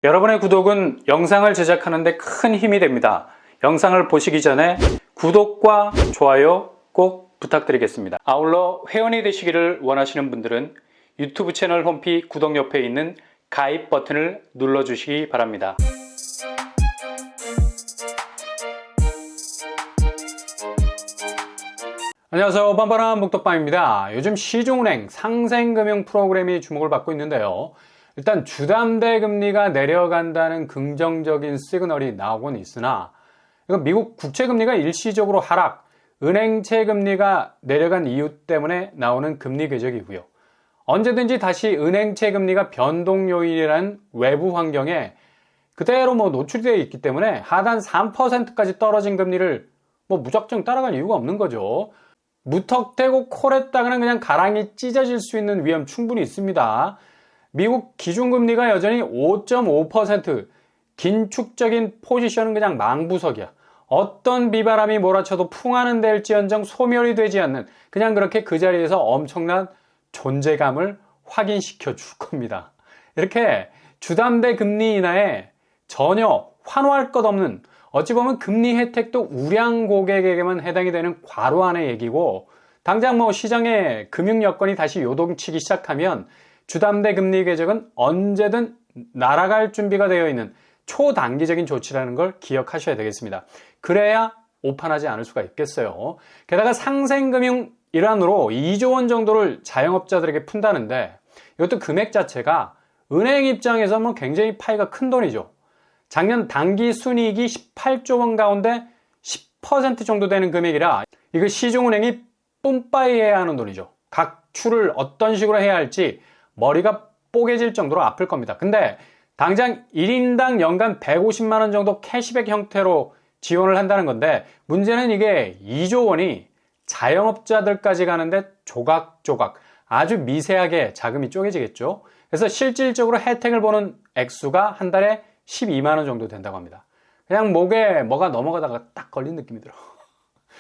여러분의 구독은 영상을 제작하는 데 큰 힘이 됩니다. 영상을 보시기 전에 구독과 좋아요 꼭 부탁드리겠습니다. 아울러 회원이 되시기를 원하시는 분들은 유튜브 채널 홈피 구독 옆에 있는 가입 버튼을 눌러주시기 바랍니다. 안녕하세요, 빤빤한 목덕방입니다. 요즘 시중은행 상생금융 프로그램이 주목을 받고 있는데요. 일단 주담대 금리가 내려간다는 긍정적인 시그널이 나오곤 있으나 이건 미국 국채금리가 일시적으로 하락, 은행채 금리가 내려간 이유 때문에 나오는 금리 궤적이고요. 언제든지 다시 은행채 금리가 변동 요인이라는 외부 환경에 그대로 노출되어 있기 때문에 하단 3%까지 떨어진 금리를 무작정 따라갈 이유가 없는 거죠. 무턱대고 콜했다가는 그냥 가랑이 찢어질 수 있는 위험 충분히 있습니다. 미국 기준금리가 여전히 5.5%, 긴축적인 포지션은 그냥 망부석이야. 어떤 비바람이 몰아쳐도 풍하는 될지언정 소멸이 되지 않는, 그냥 그렇게 그 자리에서 엄청난 존재감을 확인시켜 줄 겁니다. 이렇게 주담대 금리 인하에 전혀 환호할 것 없는, 어찌 보면 금리 혜택도 우량 고객에게만 해당이 되는 과로안의 얘기고, 당장 시장에 금융 여건이 다시 요동치기 시작하면 주담대 금리 궤적은 언제든 날아갈 준비가 되어 있는 초단기적인 조치라는 걸 기억하셔야 되겠습니다. 그래야 오판하지 않을 수가 있겠어요. 게다가 상생금융 일환으로 2조 원 정도를 자영업자들에게 푼다는데 이것도 금액 자체가 은행 입장에서 굉장히 파이가 큰 돈이죠. 작년 단기 순이익이 18조 원 가운데 10% 정도 되는 금액이라 이거 시중은행이 뿜빠이해야 하는 돈이죠. 각 추를 어떤 식으로 해야 할지 머리가 뽀개질 정도로 아플 겁니다. 근데 당장 1인당 연간 150만 원 정도 캐시백 형태로 지원을 한다는 건데, 문제는 이게 2조 원이 자영업자들까지 가는데 조각조각 아주 미세하게 자금이 쪼개지겠죠. 그래서 실질적으로 혜택을 보는 액수가 한 달에 12만 원 정도 된다고 합니다. 그냥 목에 뭐가 넘어가다가 딱 걸린 느낌이 들어.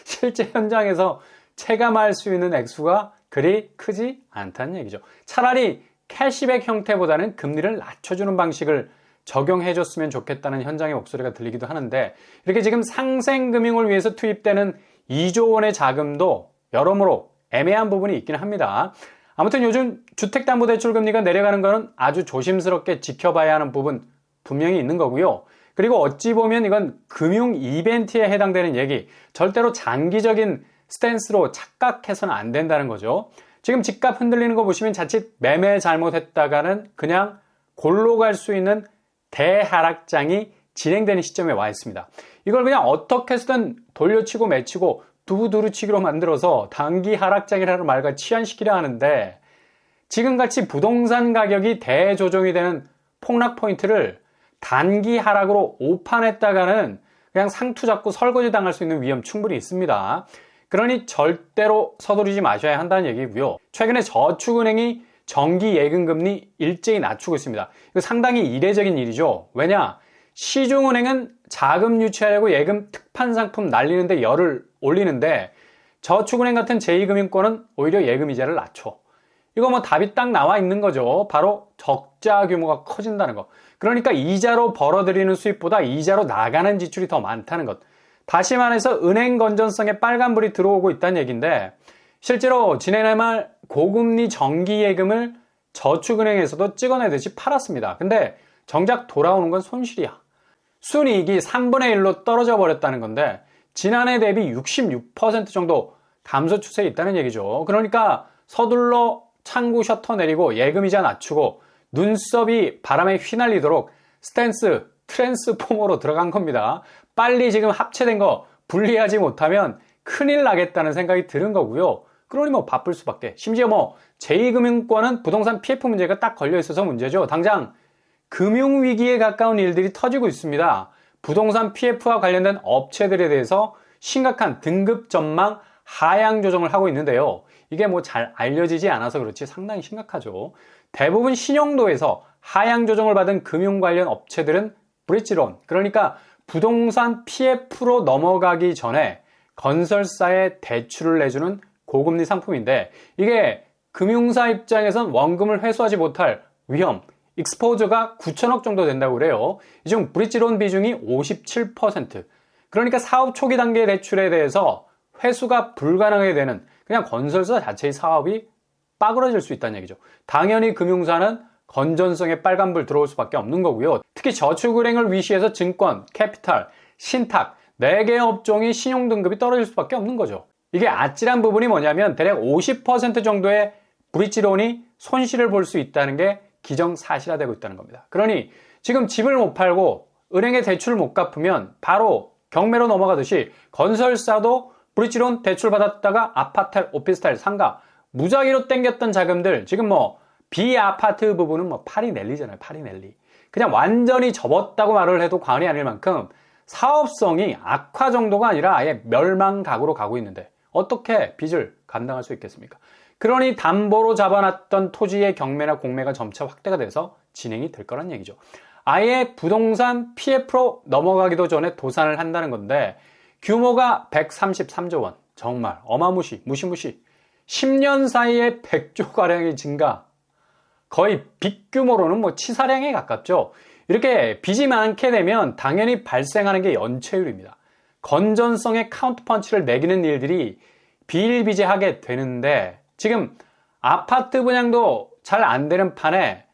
실제 현장에서 체감할 수 있는 액수가 그리 크지 않다는 얘기죠. 차라리 캐시백 형태보다는 금리를 낮춰주는 방식을 적용해줬으면 좋겠다는 현장의 목소리가 들리기도 하는데, 이렇게 지금 상생금융을 위해서 투입되는 2조 원의 자금도 여러모로 애매한 부분이 있긴 합니다. 아무튼 요즘 주택담보대출 금리가 내려가는 것은 아주 조심스럽게 지켜봐야 하는 부분 분명히 있는 거고요. 그리고 어찌 보면 이건 금융 이벤트에 해당되는 얘기, 절대로 장기적인 스탠스로 착각해서는 안 된다는 거죠. 지금 집값 흔들리는 거 보시면 자칫 매매 잘못했다가는 그냥 골로 갈 수 있는 대하락장이 진행되는 시점에 와 있습니다. 이걸 그냥 어떻게 해서든 돌려치고 매치고 두부두루치기로 만들어서 단기 하락장이라는 말과 치환시키려 하는데, 지금같이 부동산 가격이 대조정이 되는 폭락 포인트를 단기 하락으로 오판했다가는 그냥 상투 잡고 설거지 당할 수 있는 위험 충분히 있습니다. 그러니 절대로 서두르지 마셔야 한다는 얘기고요. 최근에 저축은행이 정기 예금금리 일제히 낮추고 있습니다. 이거 상당히 이례적인 일이죠. 왜냐? 시중은행은 자금 유치하려고 예금 특판 상품 날리는데 열을 올리는데, 저축은행 같은 제2금융권은 오히려 예금 이자를 낮춰. 이거 답이 딱 나와 있는 거죠. 바로 적자 규모가 커진다는 거. 그러니까 이자로 벌어들이는 수입보다 이자로 나가는 지출이 더 많다는 것. 다시 말해서 은행 건전성에 빨간불이 들어오고 있다는 얘기인데, 실제로 지난해 말 고금리 정기예금을 저축은행에서도 찍어내듯이 팔았습니다. 근데 정작 돌아오는 건 손실이야. 순이익이 3분의 1로 떨어져 버렸다는 건데, 지난해 대비 66% 정도 감소 추세에 있다는 얘기죠. 그러니까 서둘러 창구 셔터 내리고 예금이자 낮추고 눈썹이 바람에 휘날리도록 스탠스, 트랜스포머로 들어간 겁니다. 빨리 지금 합체된 거 분리하지 못하면 큰일 나겠다는 생각이 드는 거고요. 그러니 바쁠 수밖에. 심지어 제2금융권은 부동산 PF 문제가 딱 걸려 있어서 문제죠. 당장 금융위기에 가까운 일들이 터지고 있습니다. 부동산 PF와 관련된 업체들에 대해서 심각한 등급 전망 하향 조정을 하고 있는데요. 이게 잘 알려지지 않아서 그렇지 상당히 심각하죠. 대부분 신용도에서 하향 조정을 받은 금융 관련 업체들은 브릿지론, 그러니까 부동산 PF로 넘어가기 전에 건설사에 대출을 내주는 고금리 상품인데, 이게 금융사 입장에선 원금을 회수하지 못할 위험, 익스포저가 9천억 정도 된다고 그래요. 이 중 브릿지론 비중이 57%. 그러니까 사업 초기 단계 대출에 대해서 회수가 불가능하게 되는 그냥 건설사 자체의 사업이 빠그러질 수 있다는 얘기죠. 당연히 금융사는 건전성에 빨간불 들어올 수밖에 없는 거고요. 특히 저축은행을 위시해서 증권, 캐피탈, 신탁 4개의 업종이 신용등급이 떨어질 수밖에 없는 거죠. 이게 아찔한 부분이 뭐냐면 대략 50% 정도의 브릿지론이 손실을 볼 수 있다는 게 기정사실화되고 있다는 겁니다. 그러니 지금 집을 못 팔고 은행에 대출을 못 갚으면 바로 경매로 넘어가듯이 건설사도 브릿지론 대출 받았다가 아파트, 오피스텔, 상가 무작위로 땡겼던 자금들 지금 비아파트 부분은 팔이 nel리잖아요. 팔이 nel리. 그냥 완전히 접었다고 말을 해도 과언이 아닐 만큼 사업성이 악화 정도가 아니라 아예 멸망각으로 가고 있는데 어떻게 빚을 감당할 수 있겠습니까? 그러니 담보로 잡아놨던 토지의 경매나 공매가 점차 확대가 돼서 진행이 될 거란 얘기죠. 아예 부동산 PF로 넘어가기도 전에 도산을 한다는 건데 규모가 133조 원. 정말 무시무시. 10년 사이에 100조가량의 증가. 거의 빚 규모로는 치사량에 가깝죠. 이렇게 빚이 많게 되면 당연히 발생하는 게 연체율입니다. 건전성의 카운트펀치를 매기는 일들이 비일비재하게 되는데 지금 아파트 분양도 잘 안 되는 판에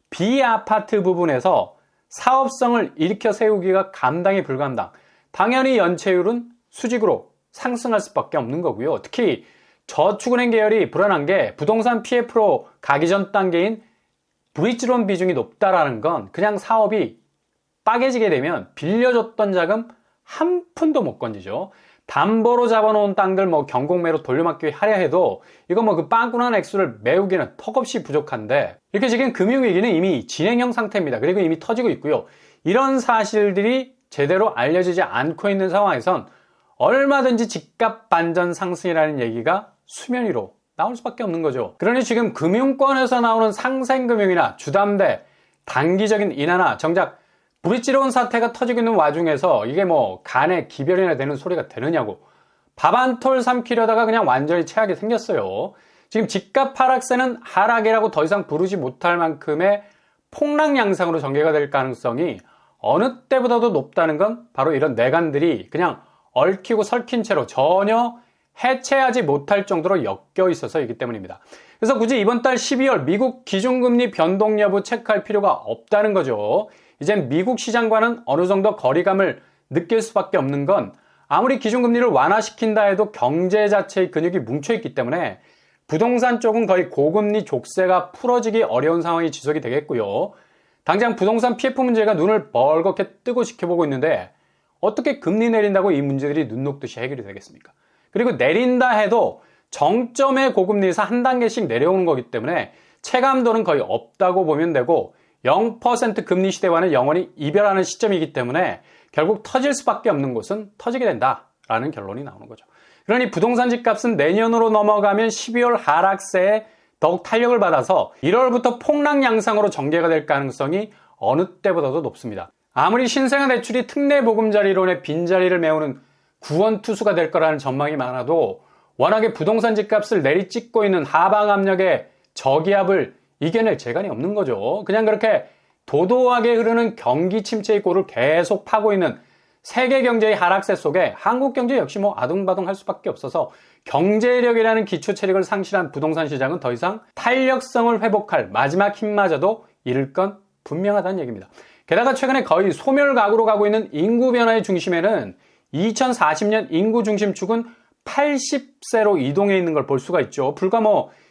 비아파트 부분에서 사업성을 일으켜 세우기가 감당이 불감당. 당연히 연체율은 수직으로 상승할 수밖에 없는 거고요. 특히 저축은행 계열이 불안한 게 부동산 PF로 가기 전 단계인 브릿지론 비중이 높다라는 건 그냥 사업이 빠개지게 되면 빌려줬던 자금 한 푼도 못 건지죠. 담보로 잡아놓은 땅들 경공매로 돌려막기 하려 해도 이거 그 빵꾸난 액수를 메우기는 턱없이 부족한데 이렇게 지금 금융위기는 이미 진행형 상태입니다. 그리고 이미 터지고 있고요. 이런 사실들이 제대로 알려지지 않고 있는 상황에선 얼마든지 집값 반전 상승이라는 얘기가 수면 위로 나올 수밖에 없는 거죠. 그러니 지금 금융권에서 나오는 상생금융이나 주담대, 단기적인 인하나 정작 브릿지론 사태가 터지고 있는 와중에서 이게 간에 기별이나 되는 소리가 되느냐고 밥 한 톨 삼키려다가 그냥 완전히 체하게 생겼어요. 지금 집값 하락세는 하락이라고 더 이상 부르지 못할 만큼의 폭락 양상으로 전개가 될 가능성이 어느 때보다도 높다는 건 바로 이런 내관들이 그냥 얽히고 설킨 채로 전혀 해체하지 못할 정도로 엮여 있어서이기 때문입니다. 그래서 굳이 이번 달 12월 미국 기준금리 변동 여부 체크할 필요가 없다는 거죠. 이젠 미국 시장과는 어느 정도 거리감을 느낄 수밖에 없는 건 아무리 기준금리를 완화시킨다 해도 경제 자체의 근육이 뭉쳐있기 때문에 부동산 쪽은 거의 고금리 족쇄가 풀어지기 어려운 상황이 지속이 되겠고요. 당장 부동산 PF 문제가 눈을 벌겋게 뜨고 지켜보고 있는데 어떻게 금리 내린다고 이 문제들이 눈 녹듯이 해결이 되겠습니까? 그리고 내린다 해도 정점의 고금리에서 한 단계씩 내려오는 거기 때문에 체감도는 거의 없다고 보면 되고 0% 금리 시대와는 영원히 이별하는 시점이기 때문에 결국 터질 수밖에 없는 곳은 터지게 된다라는 결론이 나오는 거죠. 그러니 부동산 집값은 내년으로 넘어가면 12월 하락세에 더욱 탄력을 받아서 1월부터 폭락 양상으로 전개가 될 가능성이 어느 때보다도 높습니다. 아무리 신생아 대출이 특례 보금자리론의 빈자리를 메우는 구원투수가 될 거라는 전망이 많아도 워낙에 부동산 집값을 내리찍고 있는 하방 압력의 저기압을 이겨낼 재간이 없는 거죠. 그냥 그렇게 도도하게 흐르는 경기 침체의 꼴을 계속 파고 있는 세계 경제의 하락세 속에 한국 경제 역시 아둥바둥 할 수밖에 없어서 경제력이라는 기초 체력을 상실한 부동산 시장은 더 이상 탄력성을 회복할 마지막 힘마저도 잃을 건 분명하다는 얘기입니다. 게다가 최근에 거의 소멸각으로 가고 있는 인구 변화의 중심에는 2040년 인구 중심축은 80세로 이동해 있는 걸 볼 수가 있죠. 불과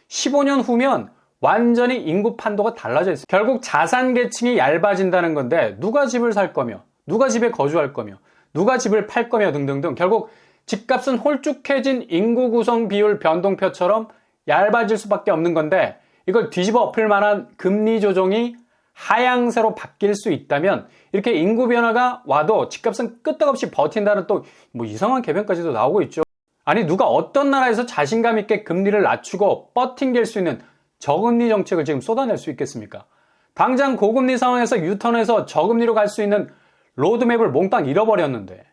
15년 후면 완전히 인구 판도가 달라져 있어요. 결국 자산 계층이 얇아진다는 건데 누가 집을 살 거며 누가 집에 거주할 거며 누가 집을 팔 거며 등등등 결국 집값은 홀쭉해진 인구 구성 비율 변동표처럼 얇아질 수밖에 없는 건데 이걸 뒤집어 엎을 만한 금리 조정이 하향세로 바뀔 수 있다면 이렇게 인구 변화가 와도 집값은 끄떡없이 버틴다는 또 이상한 개변까지도 나오고 있죠. 아니 누가 어떤 나라에서 자신감 있게 금리를 낮추고 버팅길 수 있는 저금리 정책을 지금 쏟아낼 수 있겠습니까? 당장 고금리 상황에서 유턴해서 저금리로 갈 수 있는 로드맵을 몽땅 잃어버렸는데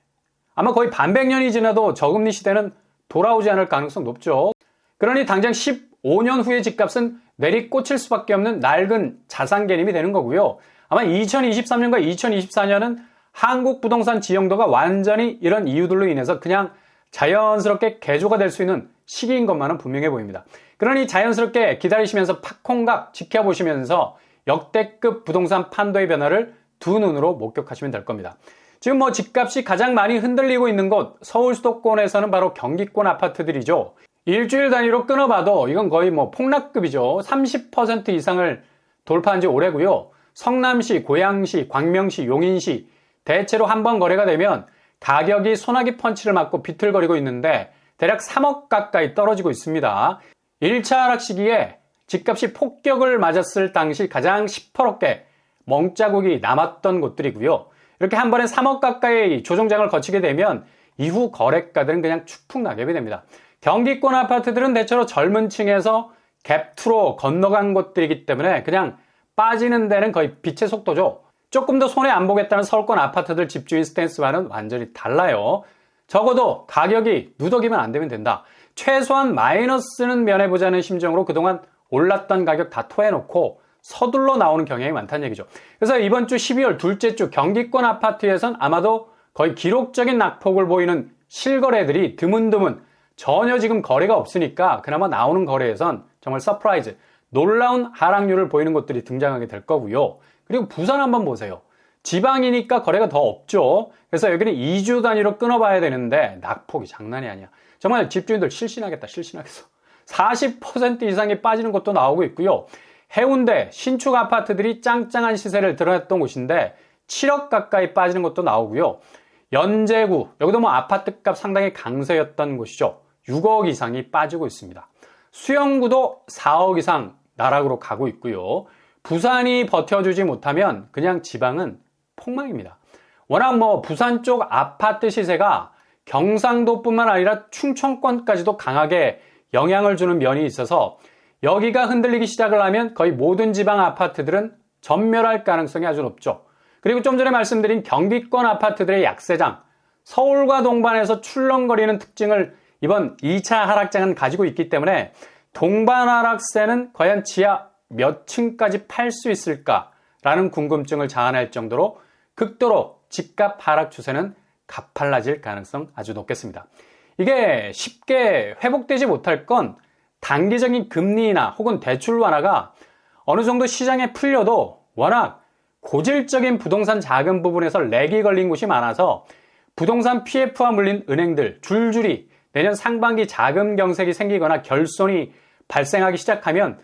아마 거의 반백년이 지나도 저금리 시대는 돌아오지 않을 가능성 높죠. 그러니 당장 15년 후의 집값은 내리꽂힐 수밖에 없는 낡은 자산 개념이 되는 거고요. 아마 2023년과 2024년은 한국 부동산 지형도가 완전히 이런 이유들로 인해서 그냥 자연스럽게 개조가 될 수 있는 시기인 것만은 분명해 보입니다. 그러니 자연스럽게 기다리시면서 팝콘각 지켜보시면서 역대급 부동산 판도의 변화를 두 눈으로 목격하시면 될 겁니다. 지금 집값이 가장 많이 흔들리고 있는 곳 서울 수도권에서는 바로 경기권 아파트들이죠. 일주일 단위로 끊어봐도 이건 거의 폭락급이죠. 30% 이상을 돌파한 지 오래고요. 성남시, 고양시, 광명시, 용인시 대체로 한번 거래가 되면 가격이 소나기 펀치를 맞고 비틀거리고 있는데 대략 3억 가까이 떨어지고 있습니다. 1차 하락 시기에 집값이 폭격을 맞았을 당시 가장 시퍼렇게 멍자국이 남았던 곳들이고요. 이렇게 한 번에 3억 가까이 조정장을 거치게 되면 이후 거래가들은 그냥 추풍낙엽이 됩니다. 경기권 아파트들은 대체로 젊은 층에서 갭2로 건너간 곳들이기 때문에 그냥 빠지는 데는 거의 빛의 속도죠. 조금 더 손해 안 보겠다는 서울권 아파트들 집주인 스탠스와는 완전히 달라요. 적어도 가격이 누더기만 안 되면 된다. 최소한 마이너스는 면해보자는 심정으로 그동안 올랐던 가격 다 토해놓고 서둘러 나오는 경향이 많다는 얘기죠. 그래서 이번 주 12월 둘째 주 경기권 아파트에선 아마도 거의 기록적인 낙폭을 보이는 실거래들이 드문드문 전혀 지금 거래가 없으니까 그나마 나오는 거래에선 정말 서프라이즈, 놀라운 하락률을 보이는 곳들이 등장하게 될 거고요. 그리고 부산 한번 보세요. 지방이니까 거래가 더 없죠. 그래서 여기는 2주 단위로 끊어봐야 되는데 낙폭이 장난이 아니야. 정말 집주인들 실신하겠다, 실신하겠어. 40% 이상이 빠지는 것도 나오고 있고요. 해운대, 신축 아파트들이 짱짱한 시세를 드러냈던 곳인데 7억 가까이 빠지는 것도 나오고요. 연제구, 여기도 아파트값 상당히 강세였던 곳이죠. 6억 이상이 빠지고 있습니다. 수영구도 4억 이상 나락으로 가고 있고요. 부산이 버텨주지 못하면 그냥 지방은 폭망입니다. 워낙 부산 쪽 아파트 시세가 경상도뿐만 아니라 충청권까지도 강하게 영향을 주는 면이 있어서 여기가 흔들리기 시작을 하면 거의 모든 지방 아파트들은 전멸할 가능성이 아주 높죠. 그리고 좀 전에 말씀드린 경기권 아파트들의 약세장, 서울과 동반해서 출렁거리는 특징을 이번 2차 하락장은 가지고 있기 때문에 동반 하락세는 과연 지하 몇 층까지 팔 수 있을까라는 궁금증을 자아낼 정도로 극도로 집값 하락 추세는 가팔라질 가능성 아주 높겠습니다. 이게 쉽게 회복되지 못할 건 단기적인 금리 인하 혹은 대출 완화가 어느 정도 시장에 풀려도 워낙 고질적인 부동산 자금 부분에서 렉이 걸린 곳이 많아서 부동산 PF와 물린 은행들 줄줄이 내년 상반기 자금 경색이 생기거나 결손이 발생하기 시작하면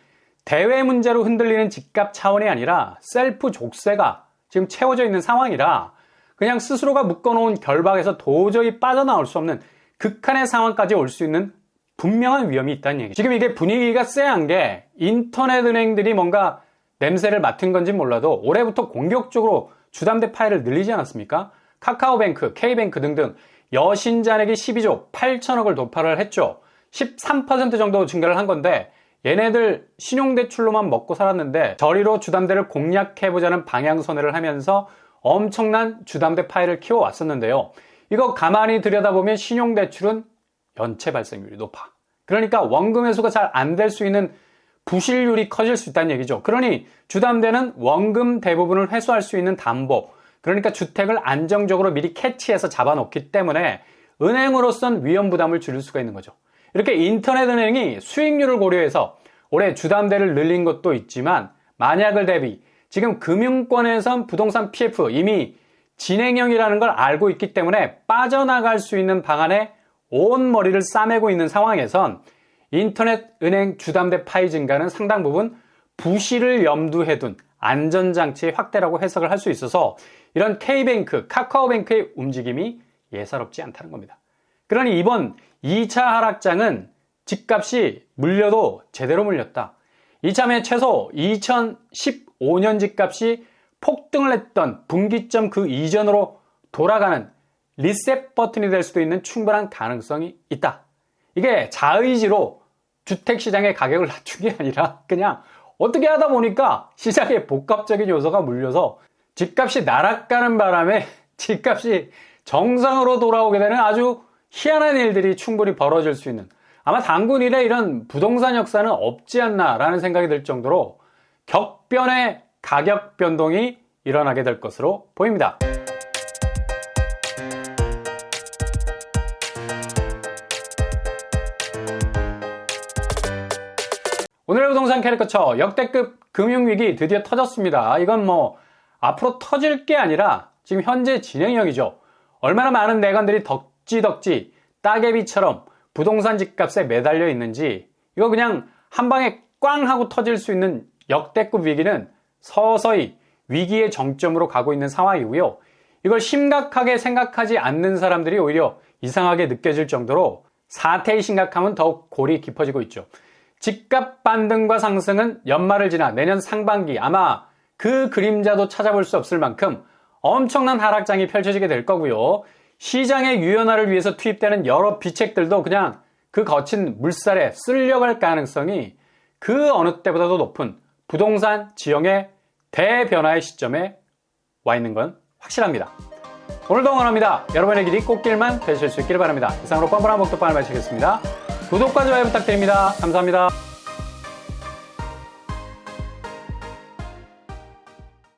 대외 문제로 흔들리는 집값 차원이 아니라 셀프 족쇄가 지금 채워져 있는 상황이라 그냥 스스로가 묶어놓은 결박에서 도저히 빠져나올 수 없는 극한의 상황까지 올 수 있는 분명한 위험이 있다는 얘기죠. 지금 이게 분위기가 쎄한 게 인터넷 은행들이 뭔가 냄새를 맡은 건지 몰라도 올해부터 공격적으로 주담대 파일을 늘리지 않았습니까? 카카오뱅크, K뱅크 등등 여신잔액이 12조 8천억을 도파를 했죠. 13% 정도 증가를 한 건데 얘네들 신용대출로만 먹고 살았는데 저리로 주담대를 공략해보자는 방향선회를 하면서 엄청난 주담대 파일을 키워왔었는데요. 이거 가만히 들여다보면 신용대출은 연체 발생률이 높아. 그러니까 원금 회수가 잘 안 될 수 있는 부실률이 커질 수 있다는 얘기죠. 그러니 주담대는 원금 대부분을 회수할 수 있는 담보, 그러니까 주택을 안정적으로 미리 캐치해서 잡아놓기 때문에 은행으로선 위험 부담을 줄일 수가 있는 거죠. 이렇게 인터넷 은행이 수익률을 고려해서 올해 주담대를 늘린 것도 있지만 만약을 대비 지금 금융권에선 부동산 PF 이미 진행형이라는 걸 알고 있기 때문에 빠져나갈 수 있는 방안에 온 머리를 싸매고 있는 상황에선 인터넷 은행 주담대 파이 증가는 상당 부분 부실을 염두에 둔 안전장치의 확대라고 해석을 할 수 있어서 이런 K뱅크, 카카오뱅크의 움직임이 예사롭지 않다는 겁니다. 그러니 이번 2차 하락장은 집값이 물려도 제대로 물렸다. 이참에 최소 2015년 집값이 폭등을 했던 분기점 그 이전으로 돌아가는 리셋 버튼이 될 수도 있는 충분한 가능성이 있다. 이게 자의지로 주택시장의 가격을 낮춘 게 아니라 그냥 어떻게 하다 보니까 시장에 복합적인 요소가 물려서 집값이 날아가는 바람에 집값이 정상으로 돌아오게 되는 아주 희한한 일들이 충분히 벌어질 수 있는 아마 단군 이래 이런 부동산 역사는 없지 않나라는 생각이 들 정도로 격변의 가격 변동이 일어나게 될 것으로 보입니다. 오늘의 부동산 캐리커처, 역대급 금융위기 드디어 터졌습니다. 이건 뭐 앞으로 터질 게 아니라 지금 현재 진행형이죠. 얼마나 많은 내관들이 덕지덕지 따개비처럼 부동산 집값에 매달려 있는지, 이거 그냥 한 방에 꽝 하고 터질 수 있는 역대급 위기는 서서히 위기의 정점으로 가고 있는 상황이고요. 이걸 심각하게 생각하지 않는 사람들이 오히려 이상하게 느껴질 정도로 사태의 심각함은 더욱 골이 깊어지고 있죠. 집값 반등과 상승은 연말을 지나 내년 상반기 아마 그 그림자도 찾아볼 수 없을 만큼 엄청난 하락장이 펼쳐지게 될 거고요. 시장의 유연화를 위해서 투입되는 여러 비책들도 그냥 그 거친 물살에 쓸려갈 가능성이 그 어느 때보다도 높은 부동산 지형의 대변화의 시점에 와 있는 건 확실합니다. 오늘도 응원합니다. 여러분의 길이 꽃길만 되실 수 있기를 바랍니다. 이상으로 뻔뻔한 목도판을 마치겠습니다. 구독과 좋아요 부탁드립니다. 감사합니다.